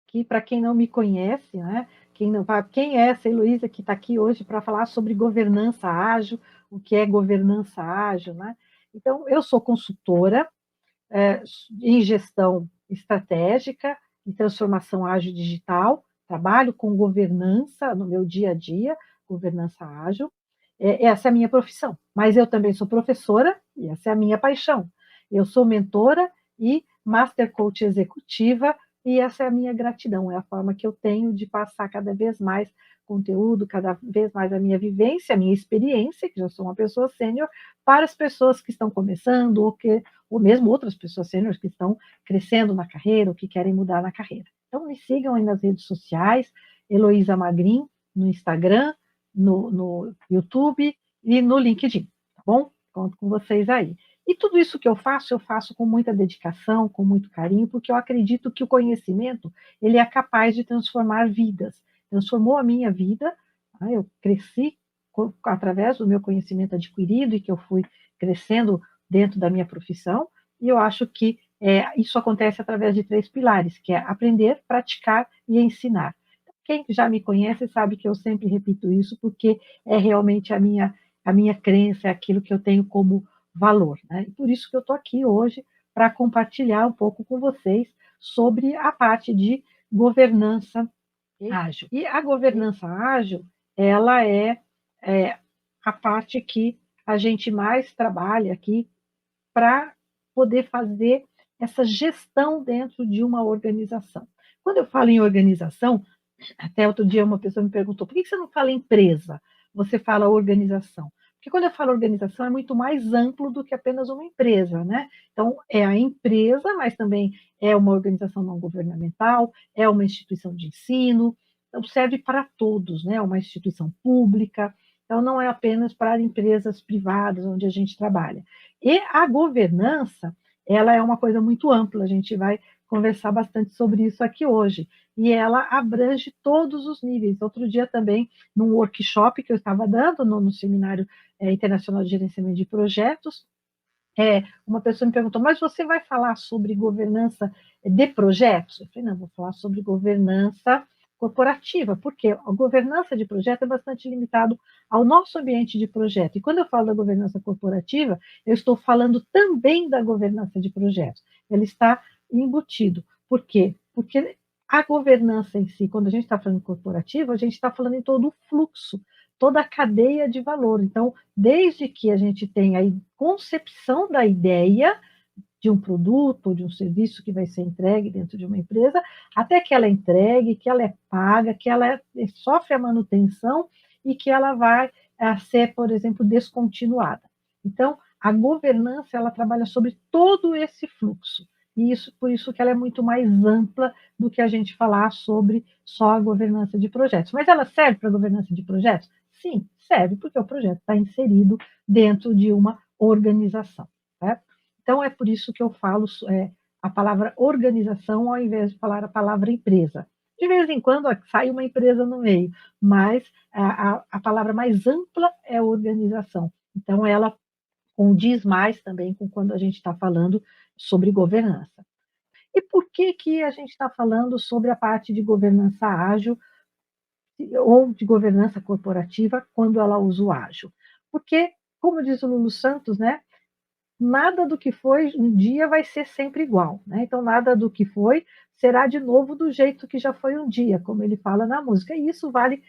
que, para quem não me conhece, né, quem é essa Heloísa que está aqui hoje para falar sobre governança ágil, o que é governança ágil, né? Então, eu sou consultora é, em gestão estratégica e transformação ágil digital, trabalho com governança no meu dia a dia, governança ágil, essa é a minha profissão. Mas eu também sou professora e essa é a minha paixão. Eu sou mentora e Master Coach executiva e essa é a minha gratidão, é a forma que eu tenho de passar cada vez mais conteúdo, cada vez mais a minha vivência, a minha experiência, que já sou uma pessoa sênior, para as pessoas que estão começando ou mesmo outras pessoas sêniores que estão crescendo na carreira ou que querem mudar na carreira. Então, me sigam aí nas redes sociais, Heloísa Magrin, no Instagram, no YouTube e no LinkedIn, tá bom? Conto com vocês aí. E tudo isso que eu faço com muita dedicação, com muito carinho, porque eu acredito que o conhecimento ele é capaz de transformar vidas. Transformou a minha vida, tá? Eu cresci através do meu conhecimento adquirido e que eu fui crescendo dentro da minha profissão, e eu acho que isso acontece através de 3 pilares, que é aprender, praticar e ensinar. Quem já me conhece sabe que eu sempre repito isso, porque é realmente a minha crença, é aquilo que eu tenho como valor. Né? E por isso que eu estou aqui hoje, para compartilhar um pouco com vocês sobre a parte de governança ágil. E a governança ágil, ela é a parte que a gente mais trabalha aqui para poder fazer essa gestão dentro de uma organização. Quando eu falo em organização, até outro dia uma pessoa me perguntou, por que você não fala empresa? Você fala organização. Porque quando eu falo organização é muito mais amplo do que apenas uma empresa, né? Então, é a empresa, mas também é uma organização não governamental, é uma instituição de ensino, então serve para todos, né? É uma instituição pública, então não é apenas para empresas privadas onde a gente trabalha. E a governança, ela é uma coisa muito ampla, a gente vai conversar bastante sobre isso aqui hoje. E ela abrange todos os níveis. Outro dia também, num workshop que eu estava dando no Seminário Internacional de Gerenciamento de Projetos, uma pessoa me perguntou, mas você vai falar sobre governança de projetos? Eu falei, não, vou falar sobre governança corporativa, porque a governança de projeto é bastante limitado ao nosso ambiente de projeto. E quando eu falo da governança corporativa, eu estou falando também da governança de projetos. Ele está embutido. Por quê? Porque a governança em si, quando a gente está falando corporativa, a gente está falando em todo o fluxo, toda a cadeia de valor. Então, desde que a gente tenha a concepção da ideia de um produto ou de um serviço que vai ser entregue dentro de uma empresa, até que ela é entregue, que ela é paga, que ela sofre a manutenção e que ela vai ser, por exemplo, descontinuada. Então, a governança ela trabalha sobre todo esse fluxo. E isso, por isso que ela é muito mais ampla do que a gente falar sobre só a governança de projetos. Mas ela serve para a governança de projetos? Sim, serve, porque o projeto está inserido dentro de uma organização. Certo? Então, é por isso que eu falo a palavra organização ao invés de falar a palavra empresa. De vez em quando sai uma empresa no meio, mas a palavra mais ampla é organização. Então, ela condiz mais também com quando a gente está falando sobre governança. E por que, que a gente está falando sobre a parte de governança ágil ou de governança corporativa quando ela usa o ágil? Porque, como diz o Lulu Santos, né, nada do que foi um dia vai ser sempre igual, né? Então, nada do que foi será de novo do jeito que já foi um dia, como ele fala na música. E isso vale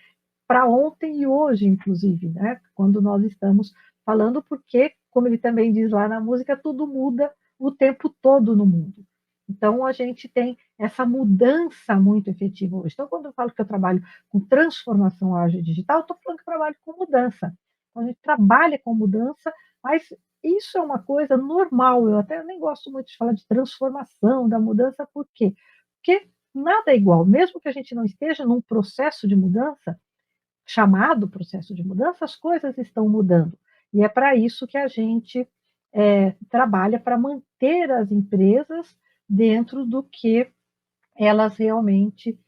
para ontem e hoje, inclusive, né? Quando nós estamos falando, porque, como ele também diz lá na música, tudo muda o tempo todo no mundo. Então, a gente tem essa mudança muito efetiva hoje. Então, quando eu falo que eu trabalho com transformação ágil digital, estou falando que eu trabalho com mudança. Então, a gente trabalha com mudança, mas isso é uma coisa normal. Eu até nem gosto muito de falar de transformação, da mudança, por quê? Porque nada é igual. Mesmo que a gente não esteja num processo de mudança, chamado processo de mudança, as coisas estão mudando. E é para isso que a gente trabalha para manter as empresas dentro do que elas realmente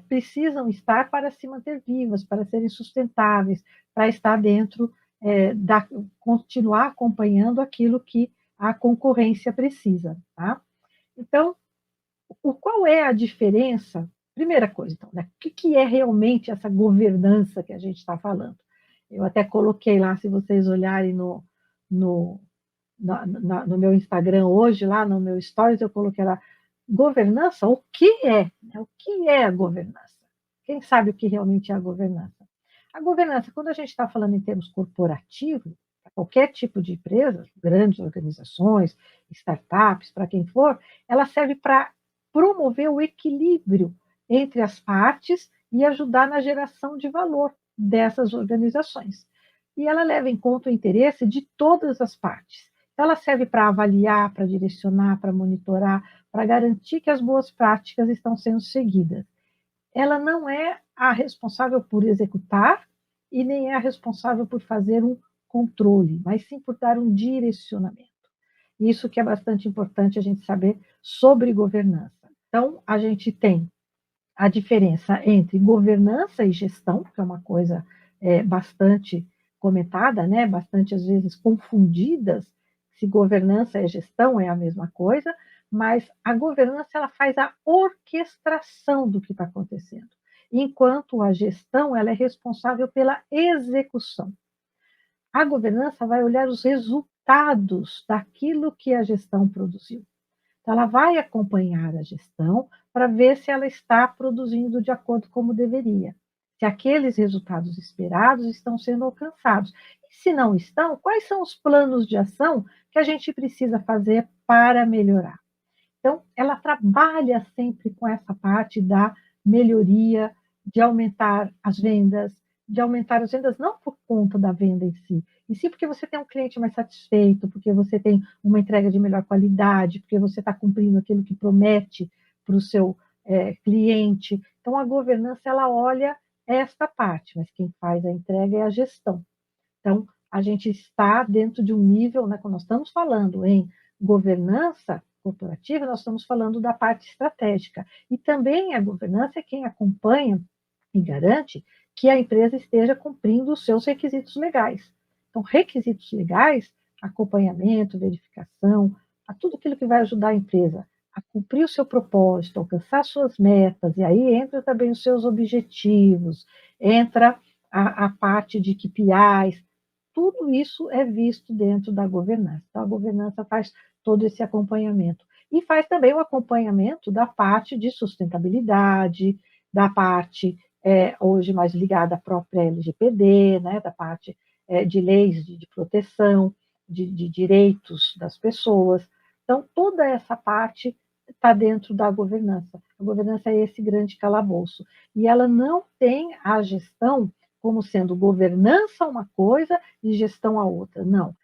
precisam estar para se manter vivas, para serem sustentáveis, para estar dentro continuar acompanhando aquilo que a concorrência precisa. Tá? Então, qual é a diferença Primeira coisa, então, né? O que é realmente essa governança que a gente está falando? Eu até coloquei lá, se vocês olharem no, no meu Instagram hoje, lá no meu Stories, eu coloquei lá, governança, o que é? O que é a governança? Quem sabe o que realmente é a governança? A governança, quando a gente está falando em termos corporativos, para qualquer tipo de empresa, grandes organizações, startups, para quem for, ela serve para promover o equilíbrio entre as partes e ajudar na geração de valor dessas organizações. E ela leva em conta o interesse de todas as partes. Então, ela serve para avaliar, para direcionar, para monitorar, para garantir que as boas práticas estão sendo seguidas. Ela não é a responsável por executar e nem é a responsável por fazer um controle, mas sim por dar um direcionamento. Isso que é bastante importante a gente saber sobre governança. Então, a gente tem a diferença entre governança e gestão, que é uma coisa bastante comentada, né? Bastante, às vezes, confundidas, se governança e gestão é a mesma coisa, mas a governança ela faz a orquestração do que está acontecendo, enquanto a gestão ela é responsável pela execução. A governança vai olhar os resultados daquilo que a gestão produziu. Então, ela vai acompanhar a gestão para ver se ela está produzindo de acordo como deveria, se aqueles resultados esperados estão sendo alcançados. E se não estão, quais são os planos de ação que a gente precisa fazer para melhorar? Então, ela trabalha sempre com essa parte da melhoria, de aumentar as vendas não por conta da venda em si, e sim porque você tem um cliente mais satisfeito, porque você tem uma entrega de melhor qualidade, porque você está cumprindo aquilo que promete para o seu cliente. Então, a governança, ela olha esta parte, mas quem faz a entrega é a gestão. Então, a gente está dentro de um nível, né, quando nós estamos falando em governança corporativa, nós estamos falando da parte estratégica. E também a governança é quem acompanha e garante que a empresa esteja cumprindo os seus requisitos legais. Então, requisitos legais, acompanhamento, verificação, a tudo aquilo que vai ajudar a empresa a cumprir o seu propósito, alcançar suas metas, e aí entra também os seus objetivos, entra a parte de KPIs, tudo isso é visto dentro da governança. Então, a governança faz todo esse acompanhamento. E faz também o acompanhamento da parte de sustentabilidade, da parte, hoje mais ligada à própria LGPD, né, da parte de leis de proteção, de direitos das pessoas. Então, toda essa parte está dentro da governança. A governança é esse grande calabouço. E ela não tem a gestão como sendo governança uma coisa e gestão a outra. Não.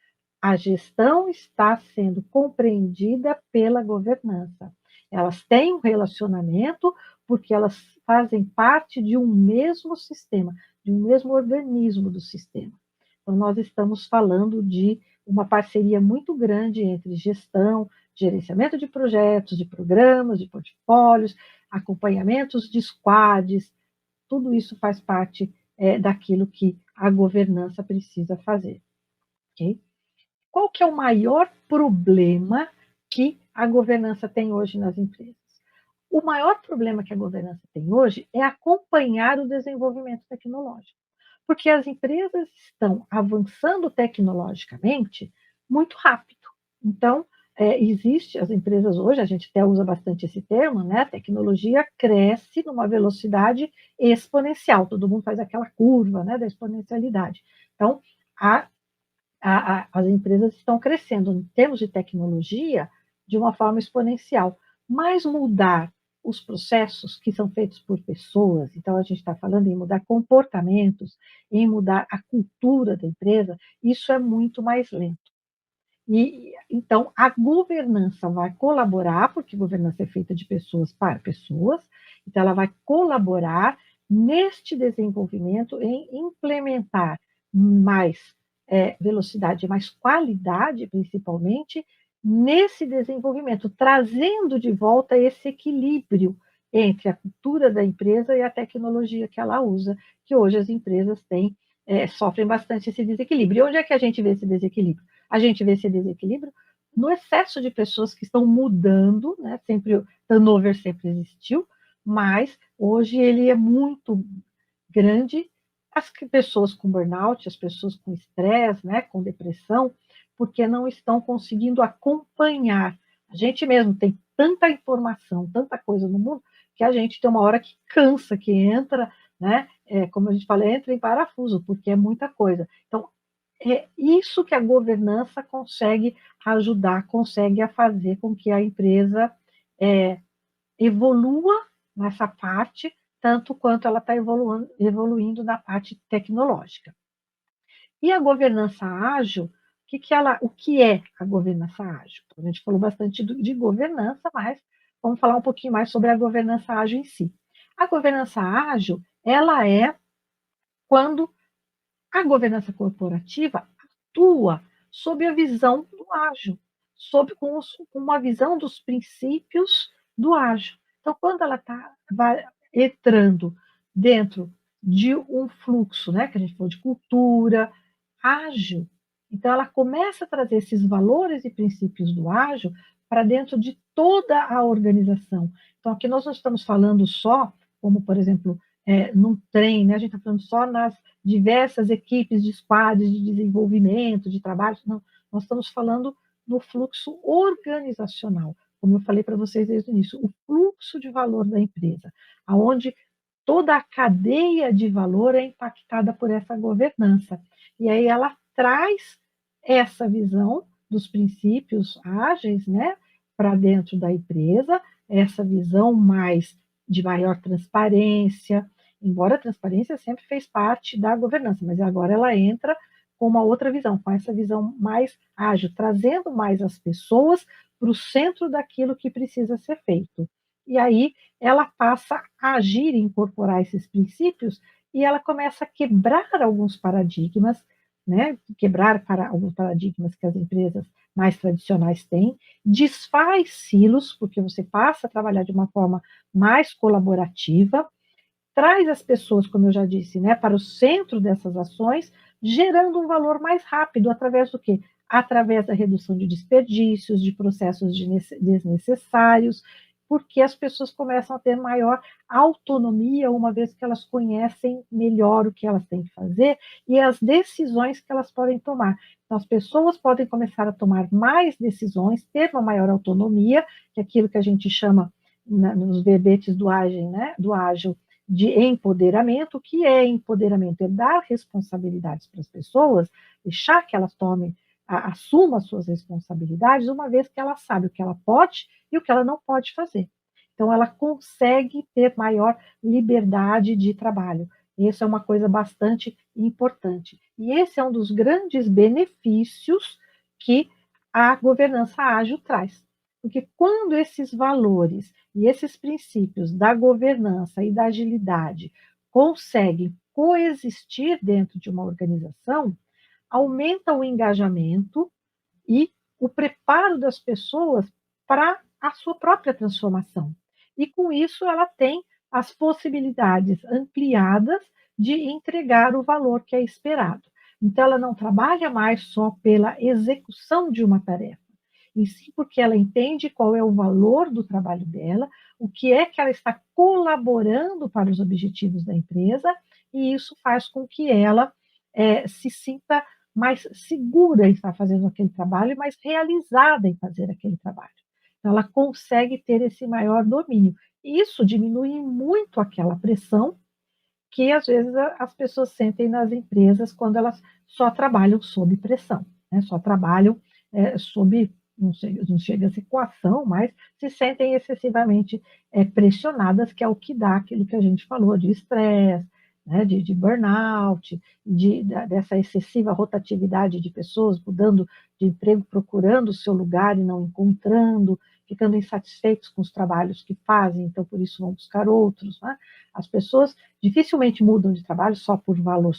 A gestão está sendo compreendida pela governança. Elas têm um relacionamento porque elas fazem parte de um mesmo sistema, de um mesmo organismo do sistema. Então, nós estamos falando de uma parceria muito grande entre gestão, gerenciamento de projetos, de programas, de portfólios, acompanhamentos de squads, tudo isso faz parte daquilo que a governança precisa fazer. Okay? Qual que é o maior problema que a governança tem hoje nas empresas? O maior problema que a governança tem hoje é acompanhar o desenvolvimento tecnológico, porque as empresas estão avançando tecnologicamente muito rápido. Então, existe, as empresas hoje, a gente até usa bastante esse termo, né? A tecnologia cresce numa velocidade exponencial, todo mundo faz aquela curva, né, da exponencialidade. Então, as empresas estão crescendo em termos de tecnologia de uma forma exponencial, mas mudar os processos que são feitos por pessoas, então a gente está falando em mudar comportamentos, em mudar a cultura da empresa, isso é muito mais lento. E, então, a governança vai colaborar, porque governança é feita de pessoas para pessoas, então ela vai colaborar neste desenvolvimento em implementar mais velocidade, mais qualidade, principalmente, nesse desenvolvimento, trazendo de volta esse equilíbrio entre a cultura da empresa e a tecnologia que ela usa, que hoje as empresas têm, sofrem bastante esse desequilíbrio. E onde é que a gente vê esse desequilíbrio? A gente vê esse desequilíbrio no excesso de pessoas que estão mudando, né? Sempre o turnover sempre existiu, mas hoje ele é muito grande. As pessoas com burnout, as pessoas com estresse, né, com depressão, porque não estão conseguindo acompanhar. A gente mesmo tem tanta informação, tanta coisa no mundo, que a gente tem uma hora que cansa, que entra, né, como a gente fala, entra em parafuso, porque é muita coisa. Então, é isso que a governança consegue ajudar, consegue a fazer com que a empresa é, evolua nessa parte, tanto quanto ela está evoluindo na parte tecnológica. E a governança ágil, o que é a governança ágil? Então, a gente falou bastante de governança, mas vamos falar um pouquinho mais sobre a governança ágil em si. A governança ágil, ela é quando a governança corporativa atua sob a visão do ágil, com uma visão dos princípios do ágil. Então, quando ela está entrando dentro de um fluxo, né, que a gente falou de cultura ágil, então ela começa a trazer esses valores e princípios do ágil para dentro de toda a organização. Então, aqui nós não estamos falando só, como, por exemplo, num trem, né, a gente está falando só nas diversas equipes de squads de desenvolvimento, de trabalho, não, nós estamos falando no fluxo organizacional, como eu falei para vocês desde o início, o fluxo de valor da empresa, aonde toda a cadeia de valor é impactada por essa governança. E aí ela traz essa visão dos princípios ágeis, né, para dentro da empresa, essa visão mais de maior transparência, embora a transparência sempre fez parte da governança, mas agora ela entra com uma outra visão, com essa visão mais ágil, trazendo mais as pessoas para o centro daquilo que precisa ser feito. E aí ela passa a agir e incorporar esses princípios e ela começa a quebrar alguns paradigmas, né? Quebrar para alguns paradigmas que as empresas mais tradicionais têm, desfaz silos, porque você passa a trabalhar de uma forma mais colaborativa, traz as pessoas, como eu já disse, né, para o centro dessas ações, gerando um valor mais rápido através do quê? Através da redução de desperdícios, de processos desnecessários, porque as pessoas começam a ter maior autonomia, uma vez que elas conhecem melhor o que elas têm que fazer e as decisões que elas podem tomar. Então, as pessoas podem começar a tomar mais decisões, ter uma maior autonomia, que é aquilo que a gente chama nos verbetes do ágil, né, do ágil, de empoderamento. O que é empoderamento? É dar responsabilidades para as pessoas, deixar que elas assumam as suas responsabilidades, uma vez que ela sabe o que ela pode e o que ela não pode fazer. Então, ela consegue ter maior liberdade de trabalho. Isso é uma coisa bastante importante. E esse é um dos grandes benefícios que a governança ágil traz. Porque quando esses valores e esses princípios da governança e da agilidade conseguem coexistir dentro de uma organização, aumenta o engajamento e o preparo das pessoas para a sua própria transformação. E com isso ela tem as possibilidades ampliadas de entregar o valor que é esperado. Então ela não trabalha mais só pela execução de uma tarefa, e sim porque ela entende qual é o valor do trabalho dela, o que é que ela está colaborando para os objetivos da empresa, e isso faz com que ela se sinta mais segura em estar fazendo aquele trabalho e mais realizada em fazer aquele trabalho. Então, ela consegue ter esse maior domínio. E isso diminui muito aquela pressão que, às vezes, as pessoas sentem nas empresas quando elas só trabalham sob pressão, né? Só trabalham sob, não chega a ser coação, mas se sentem excessivamente pressionadas, que é o que dá aquilo que a gente falou de estresse, né, de burnout, dessa excessiva rotatividade de pessoas mudando de emprego, procurando o seu lugar e não encontrando, ficando insatisfeitos com os trabalhos que fazem, então por isso vão buscar outros, né? As pessoas dificilmente mudam de trabalho só por valor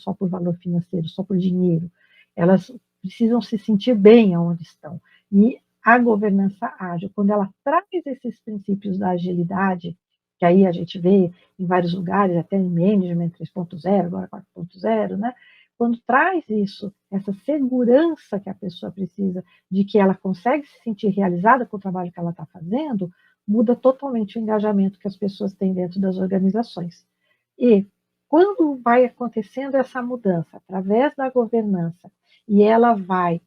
financeiro, só por dinheiro. Elas precisam se sentir bem onde estão. E a governança ágil, quando ela traz esses princípios da agilidade, que aí a gente vê em vários lugares, até em Management 3.0, agora 4.0, né? Quando traz isso, essa segurança que a pessoa precisa de que ela consegue se sentir realizada com o trabalho que ela está fazendo, muda totalmente o engajamento que as pessoas têm dentro das organizações. E quando vai acontecendo essa mudança através da governança e ela vai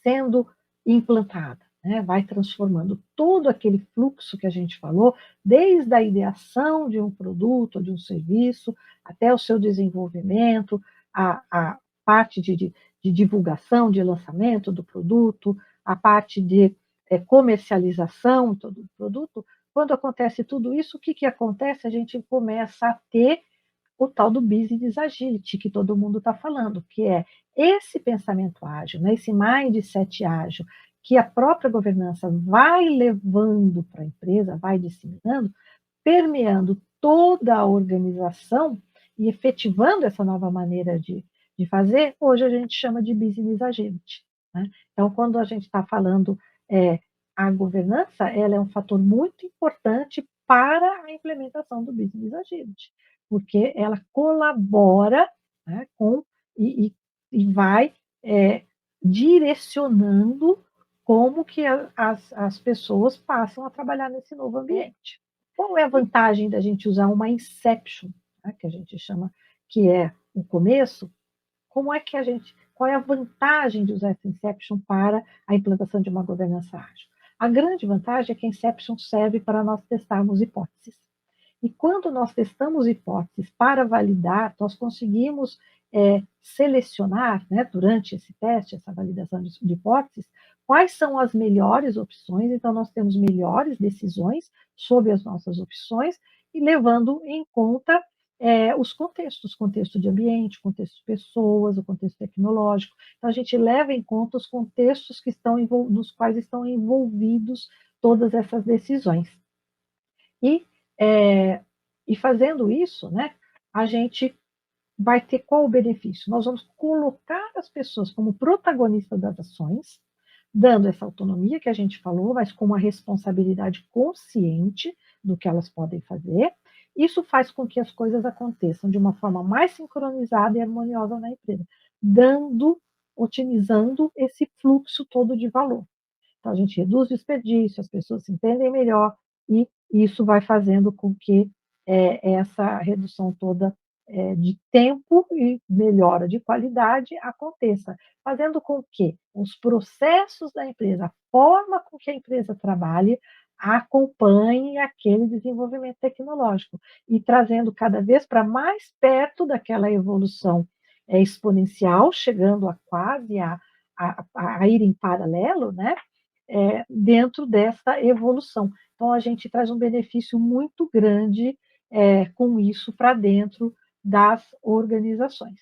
sendo implantada, né? Vai transformando todo aquele fluxo que a gente falou, desde a ideação de um produto ou de um serviço, até o seu desenvolvimento, a parte de divulgação, de lançamento do produto, a parte de comercialização do produto. Quando acontece tudo isso, o que, que acontece? A gente começa a ter o tal do business agility que todo mundo está falando, que é esse pensamento ágil, né, esse mindset ágil, que a própria governança vai levando para a empresa, vai disseminando, permeando toda a organização e efetivando essa nova maneira de fazer, hoje a gente chama de business agility. Né? Então, quando a gente está falando a governança, ela é um fator muito importante para a implementação do business agility, porque ela colabora, né, com e vai direcionando como que as pessoas passam a trabalhar nesse novo ambiente. Qual é a vantagem da gente usar uma inception, né, que a gente chama, que é o começo? Como é que a gente, qual é a vantagem de usar essa inception para a implantação de uma governança ágil? A grande vantagem é que a inception serve para nós testarmos hipóteses. E quando nós testamos hipóteses para validar, nós conseguimos selecionar, né, durante esse teste, essa validação de hipóteses, quais são as melhores opções. Então, nós temos melhores decisões sobre as nossas opções e levando em conta os contextos, contexto de ambiente, contexto de pessoas, o contexto tecnológico. Então, a gente leva em conta os contextos que estão nos quais estão envolvidos todas essas decisões. E, e fazendo isso, né, a gente vai ter qual o benefício? Nós vamos colocar as pessoas como protagonistas das ações, dando essa autonomia que a gente falou, mas com uma responsabilidade consciente do que elas podem fazer. Isso faz com que as coisas aconteçam de uma forma mais sincronizada e harmoniosa na empresa, otimizando esse fluxo todo de valor. Então, a gente reduz o desperdício, as pessoas se entendem melhor, e isso vai fazendo com que essa redução toda de tempo e melhora de qualidade aconteça, fazendo com que os processos da empresa, a forma com que a empresa trabalhe, acompanhe aquele desenvolvimento tecnológico e trazendo cada vez para mais perto daquela evolução exponencial, chegando a quase a ir em paralelo, né? Dentro dessa evolução. Então, a gente traz um benefício muito grande com isso para dentro das organizações.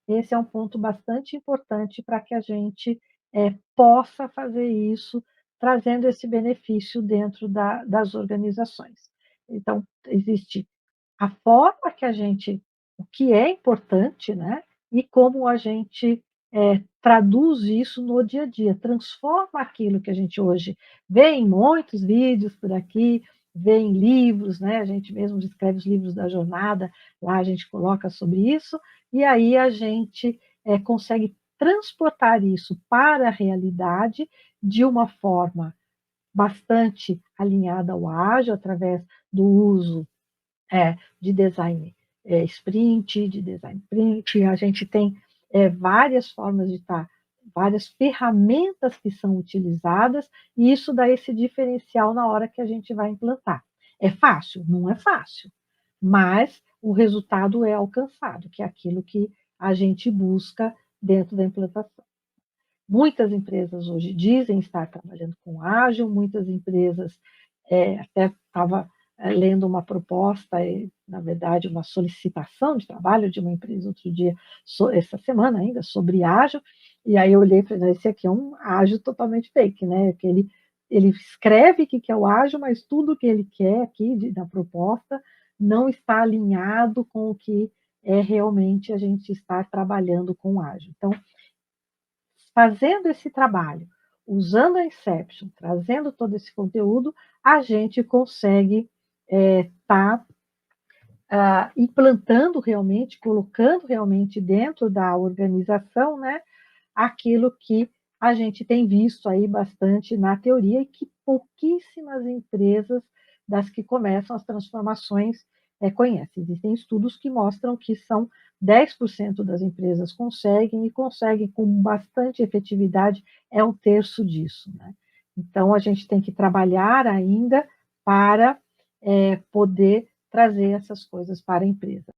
Esse é um ponto bastante importante para que a gente possa fazer isso, trazendo esse benefício dentro das organizações. Então, existe a forma que a gente, o que é importante, né? E como a gente traduz isso no dia a dia, transforma aquilo que a gente hoje vê em muitos vídeos por aqui, vê em livros, né? A gente mesmo escreve os livros da jornada, lá a gente coloca sobre isso, e aí a gente consegue transportar isso para a realidade de uma forma bastante alinhada ao ágil, através do uso de design sprint, de design print. A gente tem várias formas de estar, várias ferramentas que são utilizadas, e isso dá esse diferencial na hora que a gente vai implantar. É fácil? Não é fácil, mas o resultado é alcançado, que é aquilo que a gente busca dentro da implantação. Muitas empresas hoje dizem estar trabalhando com ágil, muitas empresas, até estava lendo uma proposta, na verdade, uma solicitação de trabalho de uma empresa outro dia, essa semana ainda, sobre ágil, e aí eu olhei e falei, esse aqui é um ágil totalmente fake, né? Que ele escreve que é o ágil, mas tudo que ele quer aqui da proposta não está alinhado com o que é realmente a gente estar trabalhando com ágil. Então, fazendo esse trabalho, usando a Inception, trazendo todo esse conteúdo, a gente consegue estar implantando realmente, colocando realmente dentro da organização, né, aquilo que a gente tem visto aí bastante na teoria e que pouquíssimas empresas das que começam as transformações conhecem. Existem estudos que mostram que são 10% das empresas conseguem e conseguem com bastante efetividade, é um terço disso, né? Então, a gente tem que trabalhar ainda para poder trazer essas coisas para a empresa.